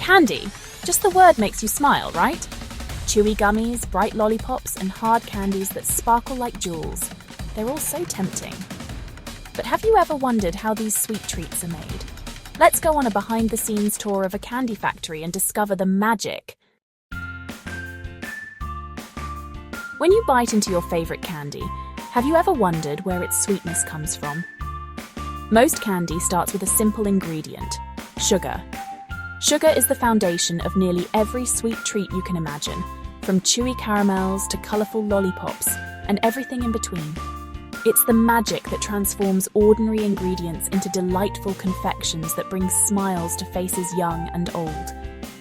Candy. Just the word makes you smile, right? Chewy gummies, bright lollipops, and hard candies that sparkle like jewels. They're all so tempting. But have you ever wondered how these sweet treats are made? Let's go on a behind-the-scenes tour of a candy factory and discover the magic. When you bite into your favorite candy, have you ever wondered where its sweetness comes from? Most candy starts with a simple ingredient: sugar. Sugar is the foundation of nearly every sweet treat you can imagine, from chewy caramels to colourful lollipops and everything in between. It's the magic that transforms ordinary ingredients into delightful confections that bring smiles to faces young and old.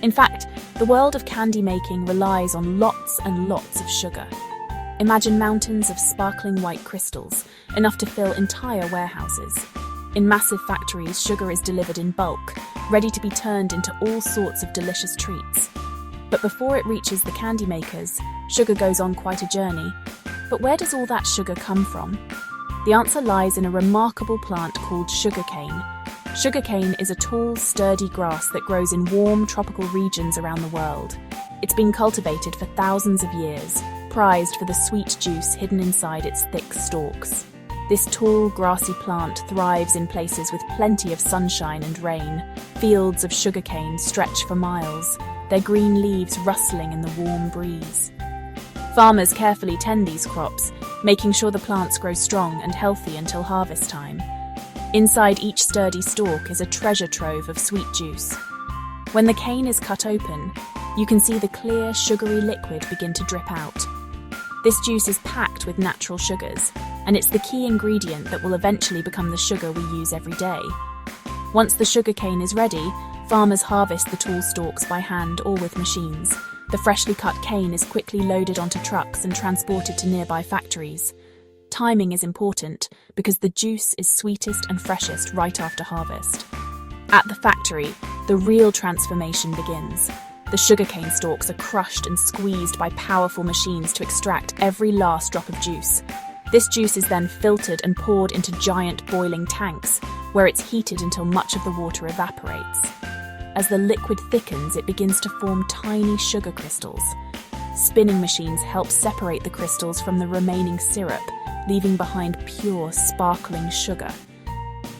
In fact, the world of candy making relies on lots and lots of sugar. Imagine mountains of sparkling white crystals, enough to fill entire warehouses. In massive factories, sugar is delivered in bulk, ready to be turned into all sorts of delicious treats. But before it reaches the candy makers, sugar goes on quite a journey. But where does all that sugar come from? The answer lies in a remarkable plant called sugarcane. Sugarcane is a tall, sturdy grass that grows in warm, tropical regions around the world. It's been cultivated for thousands of years, prized for the sweet juice hidden inside its thick stalks. This tall, grassy plant thrives in places with plenty of sunshine and rain. Fields of sugarcane stretch for miles, their green leaves rustling in the warm breeze. Farmers carefully tend these crops, making sure the plants grow strong and healthy until harvest time. Inside each sturdy stalk is a treasure trove of sweet juice. When the cane is cut open, you can see the clear, sugary liquid begin to drip out. This juice is packed with natural sugars, and it's the key ingredient that will eventually become the sugar we use every day. Once the sugarcane is ready, farmers harvest the tall stalks by hand or with machines. The freshly cut cane is quickly loaded onto trucks and transported to nearby factories. Timing is important because the juice is sweetest and freshest right after harvest. At the factory, the real transformation begins. The sugarcane stalks are crushed and squeezed by powerful machines to extract every last drop of juice. This juice is then filtered and poured into giant boiling tanks, where it's heated until much of the water evaporates. As the liquid thickens, it begins to form tiny sugar crystals. Spinning machines help separate the crystals from the remaining syrup, leaving behind pure, sparkling sugar.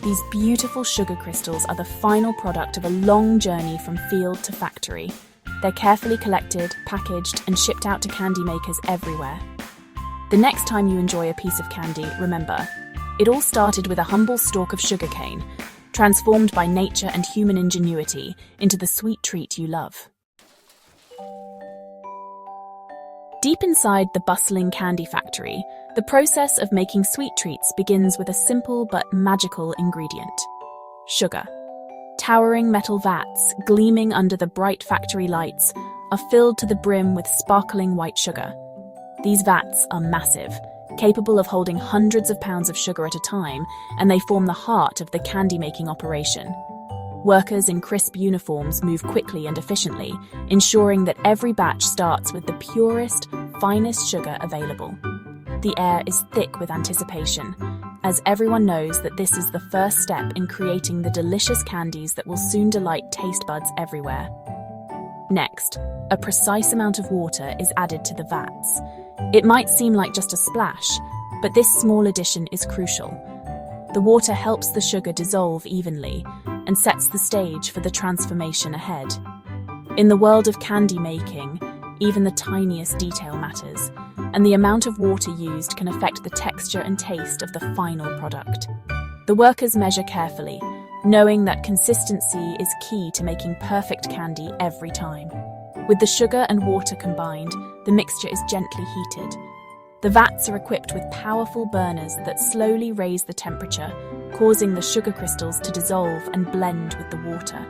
These beautiful sugar crystals are the final product of a long journey from field to factory. They're carefully collected, packaged, and shipped out to candy makers everywhere. The next time you enjoy a piece of candy, remember, it all started with a humble stalk of sugarcane, transformed by nature and human ingenuity into the sweet treat you love. Deep inside the bustling candy factory, the process of making sweet treats begins with a simple but magical ingredient: sugar. Towering metal vats, gleaming under the bright factory lights, are filled to the brim with sparkling white sugar. These vats are massive, capable of holding hundreds of pounds of sugar at a time, and they form the heart of the candy-making operation. Workers in crisp uniforms move quickly and efficiently, ensuring that every batch starts with the purest, finest sugar available. The air is thick with anticipation, as everyone knows that this is the first step in creating the delicious candies that will soon delight taste buds everywhere. Next, a precise amount of water is added to the vats. It might seem like just a splash, but this small addition is crucial. The water helps the sugar dissolve evenly and sets the stage for the transformation ahead. In the world of candy making, even the tiniest detail matters, and the amount of water used can affect the texture and taste of the final product. The workers measure carefully, knowing that consistency is key to making perfect candy every time. With the sugar and water combined, the mixture is gently heated. The vats are equipped with powerful burners that slowly raise the temperature, causing the sugar crystals to dissolve and blend with the water.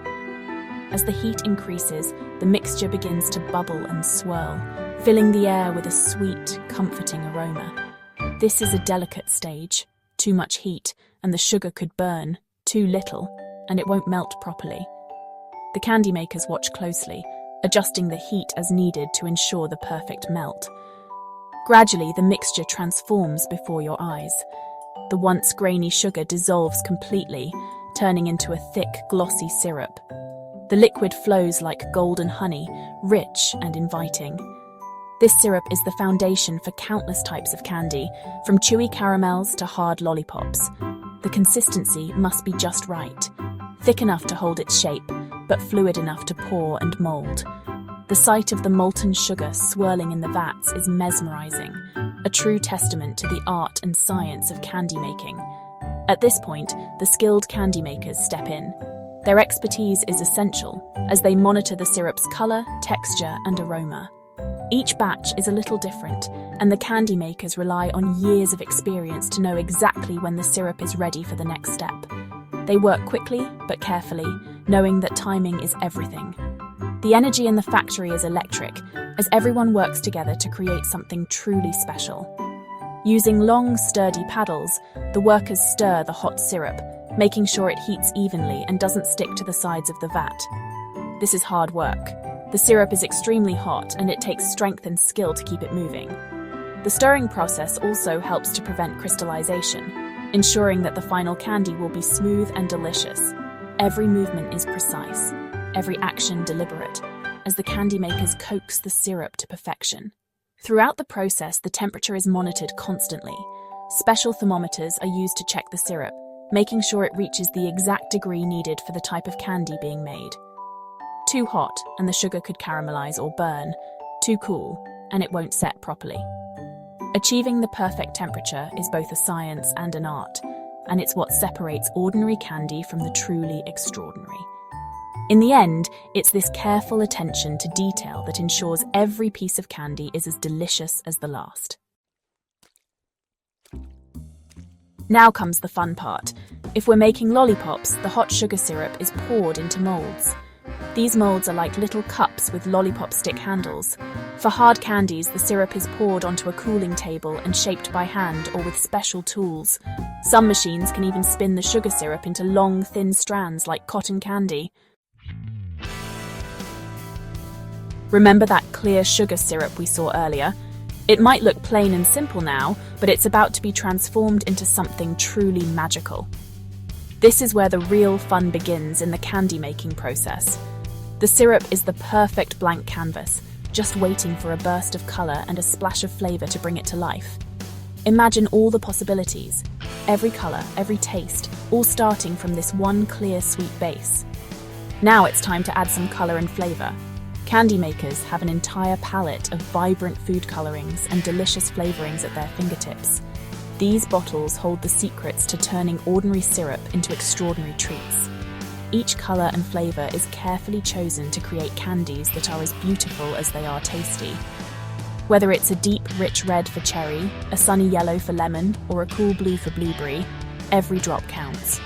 As the heat increases, the mixture begins to bubble and swirl, filling the air with a sweet, comforting aroma. This is a delicate stage. Too much heat, and the sugar could burn. Too little, and it won't melt properly. The candy makers watch closely, adjusting the heat as needed to ensure the perfect melt. Gradually, the mixture transforms before your eyes. The once grainy sugar dissolves completely, turning into a thick, glossy syrup. The liquid flows like golden honey, rich and inviting. This syrup is the foundation for countless types of candy, from chewy caramels to hard lollipops. The consistency must be just right, thick enough to hold its shape, but fluid enough to pour and mold. The sight of the molten sugar swirling in the vats is mesmerizing, a true testament to the art and science of candy making. At this point, the skilled candy makers step in. Their expertise is essential, as they monitor the syrup's color, texture, and aroma. Each batch is a little different, and the candy makers rely on years of experience to know exactly when the syrup is ready for the next step. They work quickly, but carefully, knowing that timing is everything. The energy in the factory is electric, as everyone works together to create something truly special. Using long, sturdy paddles, the workers stir the hot syrup, making sure it heats evenly and doesn't stick to the sides of the vat. This is hard work. The syrup is extremely hot, and it takes strength and skill to keep it moving. The stirring process also helps to prevent crystallization, ensuring that the final candy will be smooth and delicious. Every movement is precise, every action deliberate, as the candy makers coax the syrup to perfection. Throughout the process, the temperature is monitored constantly. Special thermometers are used to check the syrup, making sure it reaches the exact degree needed for the type of candy being made. Too hot, and the sugar could caramelize or burn. Too cool, and it won't set properly. Achieving the perfect temperature is both a science and an art, and it's what separates ordinary candy from the truly extraordinary. In the end, it's this careful attention to detail that ensures every piece of candy is as delicious as the last. Now comes the fun part. If we're making lollipops, the hot sugar syrup is poured into molds. These molds are like little cups with lollipop stick handles. For hard candies, the syrup is poured onto a cooling table and shaped by hand or with special tools. Some machines can even spin the sugar syrup into long, thin strands like cotton candy. Remember that clear sugar syrup we saw earlier? It might look plain and simple now, but it's about to be transformed into something truly magical. This is where the real fun begins in the candy making process. The syrup is the perfect blank canvas, just waiting for a burst of color and a splash of flavor to bring it to life. Imagine all the possibilities, every color, every taste, all starting from this one clear, sweet base. Now it's time to add some color and flavor. Candy makers have an entire palette of vibrant food colorings and delicious flavorings at their fingertips. These bottles hold the secrets to turning ordinary syrup into extraordinary treats. Each color and flavor is carefully chosen to create candies that are as beautiful as they are tasty. Whether it's a deep, rich red for cherry, a sunny yellow for lemon, or a cool blue for blueberry, every drop counts.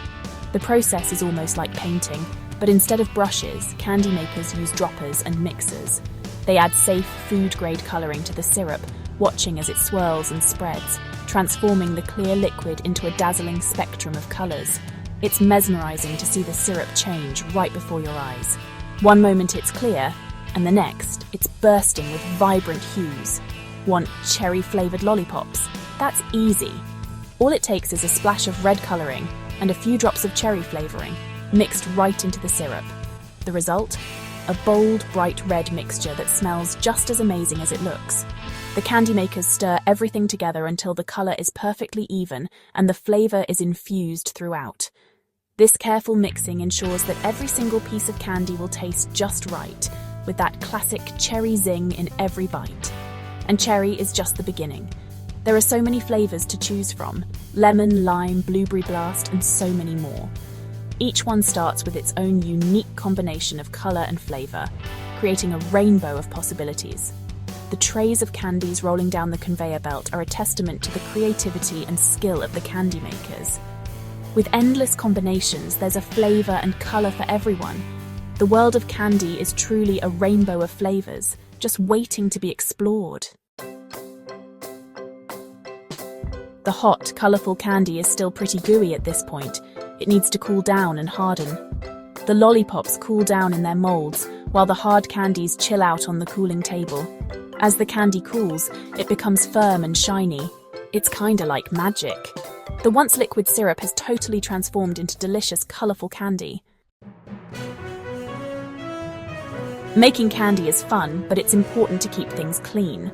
The process is almost like painting, but instead of brushes, candy makers use droppers and mixers. They add safe, food-grade coloring to the syrup, watching as it swirls and spreads, transforming the clear liquid into a dazzling spectrum of colors. It's mesmerizing to see the syrup change right before your eyes. One moment it's clear, and the next, it's bursting with vibrant hues. Want cherry-flavored lollipops? That's easy. All it takes is a splash of red coloring and a few drops of cherry flavoring, mixed right into the syrup. The result? A bold, bright red mixture that smells just as amazing as it looks. The candy makers stir everything together until the color is perfectly even and the flavor is infused throughout. This careful mixing ensures that every single piece of candy will taste just right, with that classic cherry zing in every bite. And cherry is just the beginning. There are so many flavors to choose from: lemon, lime, blueberry blast, and so many more. Each one starts with its own unique combination of color and flavor, creating a rainbow of possibilities. The trays of candies rolling down the conveyor belt are a testament to the creativity and skill of the candy makers. With endless combinations, there's a flavor and color for everyone. The world of candy is truly a rainbow of flavors, just waiting to be explored. The hot, colorful candy is still pretty gooey at this point. It needs to cool down and harden. The lollipops cool down in their molds, while the hard candies chill out on the cooling table. As the candy cools, it becomes firm and shiny. It's kinda like magic. The once liquid syrup has totally transformed into delicious, colorful candy. Making candy is fun, but it's important to keep things clean.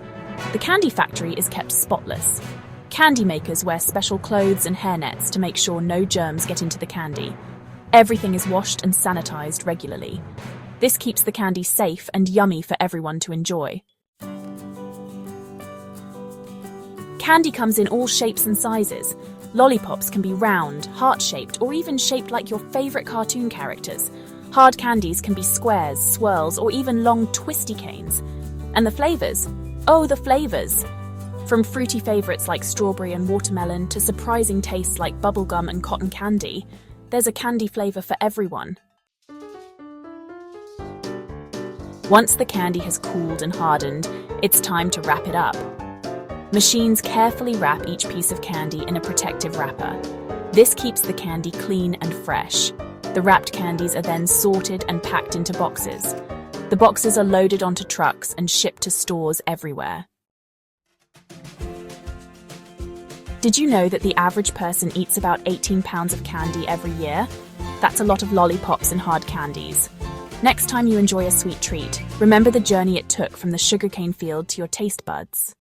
The candy factory is kept spotless. Candy makers wear special clothes and hairnets to make sure no germs get into the candy. Everything is washed and sanitized regularly. This keeps the candy safe and yummy for everyone to enjoy. Candy comes in all shapes and sizes. Lollipops can be round, heart-shaped, or even shaped like your favorite cartoon characters. Hard candies can be squares, swirls, or even long twisty canes. And the flavors? Oh, the flavors! From fruity favorites like strawberry and watermelon to surprising tastes like bubblegum and cotton candy, there's a candy flavor for everyone. Once the candy has cooled and hardened, it's time to wrap it up. Machines carefully wrap each piece of candy in a protective wrapper. This keeps the candy clean and fresh. The wrapped candies are then sorted and packed into boxes. The boxes are loaded onto trucks and shipped to stores everywhere. Did you know that the average person eats about 18 pounds of candy every year? That's a lot of lollipops and hard candies. Next time you enjoy a sweet treat, remember the journey it took from the sugarcane field to your taste buds.